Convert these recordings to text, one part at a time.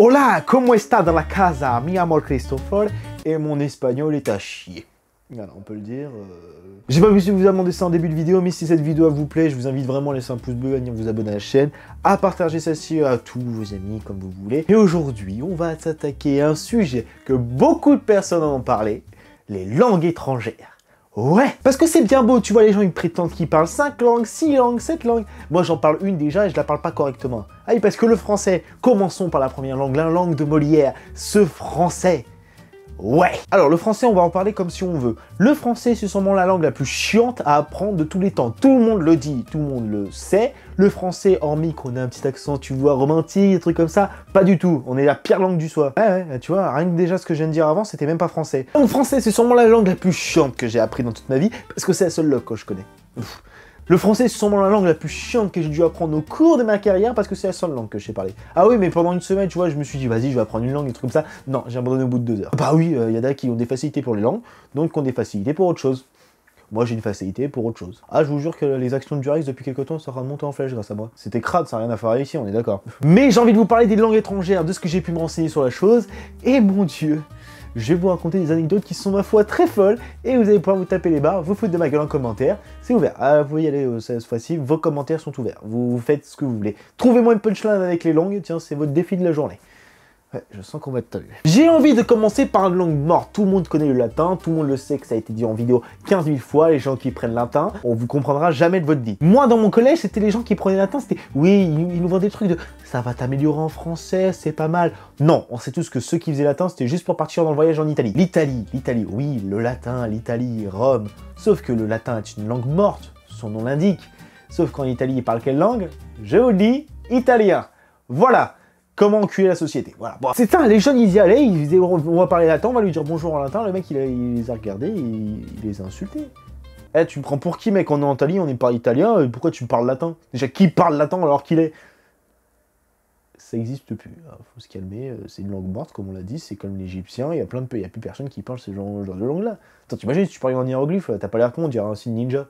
Hola, ¿cómo está dans la casa? Mi amor Christopher. Et mon espagnol est à chier. Voilà, on peut le dire. J'ai pas pu vous demander ça en début de vidéo, mais si cette vidéo vous plaît, je vous invite vraiment à laisser un pouce bleu, à venir vous abonner à la chaîne, à partager celle-ci à tous vos amis, comme vous voulez. Et aujourd'hui, on va s'attaquer à un sujet que beaucoup de personnes en ont parlé, les langues étrangères. Ouais, parce que c'est bien beau, tu vois, les gens ils prétendent qu'ils parlent 5 langues, 6 langues, 7 langues. Moi j'en parle une déjà et je la parle pas correctement. Ah oui, parce que le français, commençons par la première langue, la langue de Molière, ce français. Ouais. Alors le français, on va en parler comme si on veut. Le français, c'est sûrement la langue la plus chiante à apprendre de tous les temps. Tout le monde le dit, tout le monde le sait. Le français, hormis qu'on ait un petit accent, tu vois, romantique, des trucs comme ça, pas du tout. On est la pire langue du soir. Ouais, tu vois, rien que déjà ce que je viens de dire avant, c'était même pas français. Le français, c'est sûrement la langue la plus chiante que j'ai appris dans toute ma vie, parce que c'est la seule langue que je connais. Ouf. Le français, c'est sûrement la langue la plus chiante que j'ai dû apprendre au cours de ma carrière parce que c'est la seule langue que je sais parler. Ah oui, mais pendant une semaine, tu vois, je me suis dit, vas-y, je vais apprendre une langue, des trucs comme ça. Non, j'ai abandonné au bout de 2 heures. Bah oui, y en a qui ont des facilités pour les langues, donc qui ont des facilités pour autre chose. Moi, j'ai une facilité pour autre chose. Ah, je vous jure que les actions de Durex, depuis quelques temps, ça aura monté en flèche grâce à moi. C'était crade, ça n'a rien à faire ici, on est d'accord. Mais j'ai envie de vous parler des langues étrangères, de ce que j'ai pu me renseigner sur la chose, et mon Dieu, je vais vous raconter des anecdotes qui sont, ma foi, très folles, et vous allez pouvoir vous taper les barres, vous foutre de ma gueule en commentaire, c'est ouvert. Ah, vous pouvez y aller cette fois-ci, vos commentaires sont ouverts, vous faites ce que vous voulez. Trouvez-moi une punchline avec les langues, tiens, c'est votre défi de la journée. Ouais, je sens qu'on va être tabu. J'ai envie de commencer par une langue morte. Tout le monde connaît le latin, tout le monde le sait que ça a été dit en vidéo 15 000 fois, les gens qui prennent latin, on vous comprendra jamais de votre vie. Moi, dans mon collège, c'était les gens qui prenaient latin, c'était, oui, ils nous vendaient des trucs de, ça va t'améliorer en français, c'est pas mal. Non, on sait tous que ceux qui faisaient latin, c'était juste pour partir dans le voyage en Italie. L'Italie, oui, le latin, l'Italie, Rome. Sauf que le latin est une langue morte, son nom l'indique. Sauf qu'en Italie, ils parlent quelle langue? Je vous le dis, italien. Voilà. Comment enculer la société, voilà. Bon. C'est ça, les jeunes ils y allaient, ils disaient on va parler latin, on va lui dire bonjour en latin, le mec il les a regardés, il les a insultés. Eh, tu me prends pour qui mec? On est en Italie, on n'est pas italien, pourquoi tu me parles latin? Déjà, qui parle latin alors qu'il est... Ça existe plus, faut se calmer, c'est une langue morte comme on l'a dit, c'est comme l'égyptien, il y a plein de pays, il n'y a plus personne qui parle ce genre de langue-là. Attends, t'imagines si tu parles en hiéroglyphe, t'as pas l'air con, on dirait un signe ninja.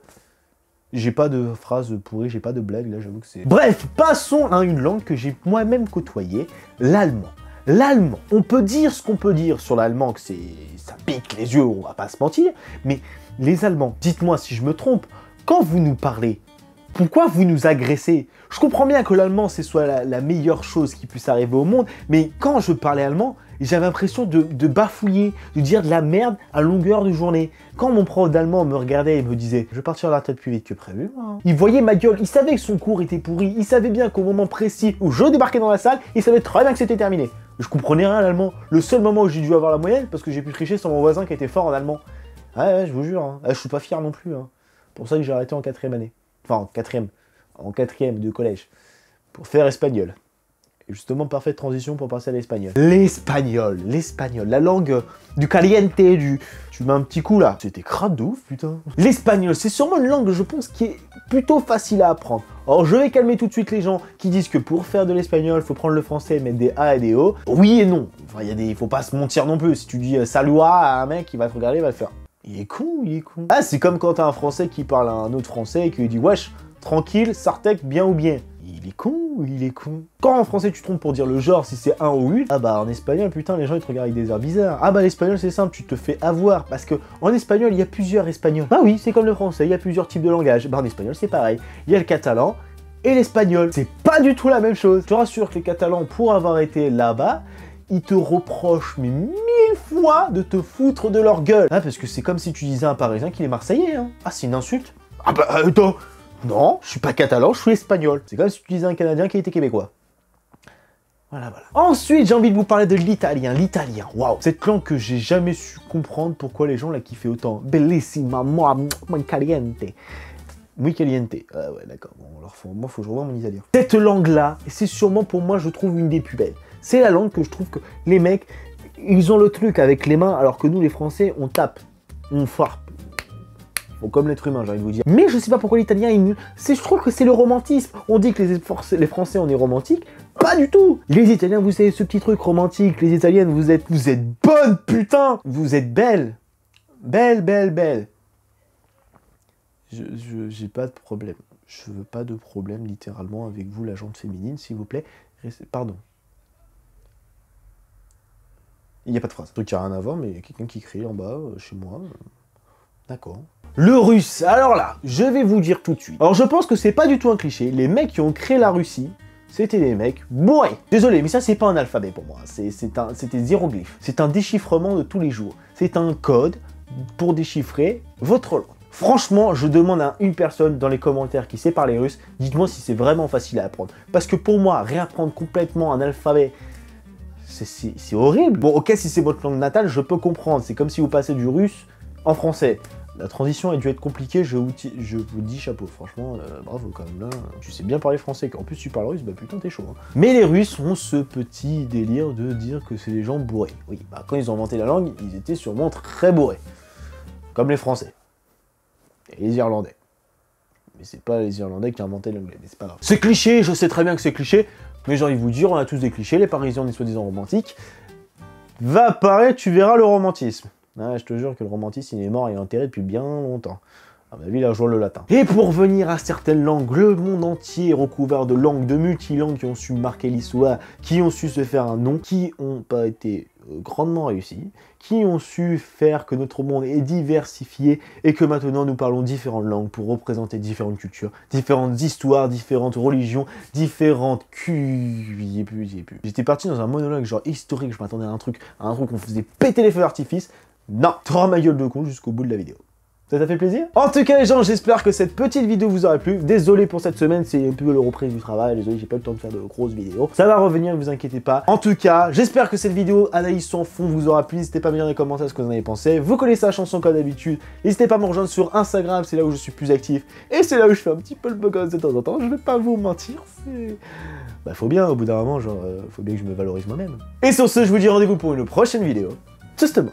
J'ai pas de phrase pourrie, j'ai pas de blague, là j'avoue que c'est... Bref, passons à une langue que j'ai moi-même côtoyée, l'allemand. L'allemand, on peut dire ce qu'on peut dire sur l'allemand, que ça pique les yeux, on va pas se mentir, mais les Allemands, dites-moi si je me trompe, quand vous nous parlez, pourquoi vous nous agressez? Je comprends bien que l'allemand, c'est soit la meilleure chose qui puisse arriver au monde, mais quand je parlais allemand, j'avais l'impression de bafouiller, de dire de la merde à longueur de journée. Quand mon prof d'allemand me regardait et me disait « Je vais partir à la tête plus vite que prévu », il voyait ma gueule, il savait que son cours était pourri, il savait bien qu'au moment précis où je débarquais dans la salle, il savait très bien que c'était terminé. Je comprenais rien à l'allemand. Le seul moment où j'ai dû avoir la moyenne, parce que j'ai pu tricher sur mon voisin qui était fort en allemand. Ouais, je vous jure, hein. Je suis pas fier non plus. Hein. Pour ça que j'ai arrêté en 4e année. Enfin, en quatrième de collège. Pour faire espagnol. Et justement, parfaite transition pour passer à l'espagnol. L'espagnol, la langue du caliente, tu mets un petit coup là. C'était crade de ouf, putain. L'espagnol, c'est sûrement une langue, je pense, qui est plutôt facile à apprendre. Alors, je vais calmer tout de suite les gens qui disent que pour faire de l'espagnol, il faut prendre le français et mettre des A et des O. Oui et non. Enfin, il faut pas se mentir non plus. Si tu dis salut à un mec, il va te regarder, il va te faire. Il est con, il est con. Ah, c'est comme quand t'as un français qui parle à un autre français et qui lui dit wesh, tranquille, Sartek, bien ou bien. Il est con, il est con. Quand en français tu te trompes pour dire le genre, si c'est un ou une, ah bah en espagnol, putain, les gens ils te regardent avec des airs bizarres. Ah bah l'espagnol c'est simple, tu te fais avoir, parce que en espagnol il y a plusieurs espagnols. Bah oui, c'est comme le français, il y a plusieurs types de langage. Bah en espagnol c'est pareil, il y a le catalan et l'espagnol. C'est pas du tout la même chose. Je te rassure que les catalans, pour avoir été là-bas, ils te reprochent mais 1000 fois de te foutre de leur gueule. Ah parce que c'est comme si tu disais à un Parisien qu'il est Marseillais, hein. Ah c'est une insulte. Ah bah attends. Non, je suis pas catalan, je suis espagnol. C'est comme si tu disais un Canadien qui était québécois. Voilà. Ensuite, j'ai envie de vous parler de l'italien. L'italien, waouh. Cette langue que j'ai jamais su comprendre pourquoi les gens la kiffaient autant. Bellissima, moi, caliente. Muy caliente. Ah ouais, d'accord. Bon, alors moi, faut que je revoie mon italien. Cette langue-là, c'est sûrement pour moi, je trouve une des plus belles. C'est la langue que je trouve que les mecs, ils ont le truc avec les mains, alors que nous, les Français, on tape, on frappe. Bon, comme l'être humain, j'ai envie de vous dire. Mais je sais pas pourquoi l'italien est... Je trouve que c'est le romantisme. On dit que les Français, on est romantiques. Pas du tout. Les Italiens, vous savez, ce petit truc romantique. Les Italiennes, vous êtes bonnes, putain. Vous êtes belles. Belle. J'ai pas de problème. Je veux pas de problème, littéralement, avec vous, la jante féminine, s'il vous plaît. Pardon. Il n'y a pas de phrase. Un truc qui n'a rien à voir, mais il y a quelqu'un qui crie en bas, chez moi. D'accord. Le russe, alors là, je vais vous dire tout de suite. Alors je pense que c'est pas du tout un cliché, les mecs qui ont créé la Russie, c'était des mecs bourrés. Désolé, mais ça c'est pas un alphabet pour moi, c'est des hiéroglyphes. C'est un déchiffrement de tous les jours. C'est un code pour déchiffrer votre langue. Franchement, je demande à une personne dans les commentaires qui sait parler russe, dites-moi si c'est vraiment facile à apprendre. Parce que pour moi, réapprendre complètement un alphabet, c'est horrible. Bon, ok, si c'est votre langue natale, je peux comprendre. C'est comme si vous passez du russe en français. La transition a dû être compliquée, je vous dis chapeau, franchement, bravo quand même, là, tu sais bien parler français, qu'en plus tu parles russe, bah putain t'es chaud. Hein. Mais les Russes ont ce petit délire de dire que c'est des gens bourrés. Oui, bah quand ils ont inventé la langue, ils étaient sûrement très bourrés. Comme les Français. Et les Irlandais. Mais c'est pas les Irlandais qui ont inventé l'anglais, mais c'est pas grave. C'est cliché, je sais très bien que c'est cliché, mais j'ai envie de vous dire, on a tous des clichés, les Parisiens, on est soi-disant romantiques. Va apparaître, tu verras le romantisme. Ah, je te jure que le romantisme, il est mort et enterré depuis bien longtemps. À ma vie, il a joué le latin. Et pour venir à certaines langues, le monde entier est recouvert de langues, de multilangues qui ont su marquer l'histoire, qui ont su se faire un nom, qui n'ont pas été grandement réussis, qui ont su faire que notre monde est diversifié et que maintenant nous parlons différentes langues pour représenter différentes cultures, différentes histoires, différentes religions, différentes J'y ai plus. J'étais parti dans un monologue genre historique, je m'attendais à un truc où on faisait péter les feux d'artifice. Non, t'auras ma gueule de con jusqu'au bout de la vidéo. Ça t'a fait plaisir? En tout cas les gens, j'espère que cette petite vidéo vous aura plu. Désolé pour cette semaine, c'est un peu le reprise du travail. Désolé, j'ai pas eu le temps de faire de grosses vidéos. Ça va revenir, ne vous inquiétez pas. En tout cas, j'espère que cette vidéo Anaïs sans fond vous aura plu. N'hésitez pas à me dire dans les commentaires ce que vous en avez pensé. Vous connaissez la chanson comme d'habitude. N'hésitez pas à me rejoindre sur Instagram, c'est là où je suis plus actif. Et c'est là où je fais un petit peu le bug de temps en temps. Je vais pas vous mentir, c'est... Bah faut bien, au bout d'un moment, genre, faut bien que je me valorise moi-même. Et sur ce, je vous dis rendez-vous pour une prochaine vidéo. Justement.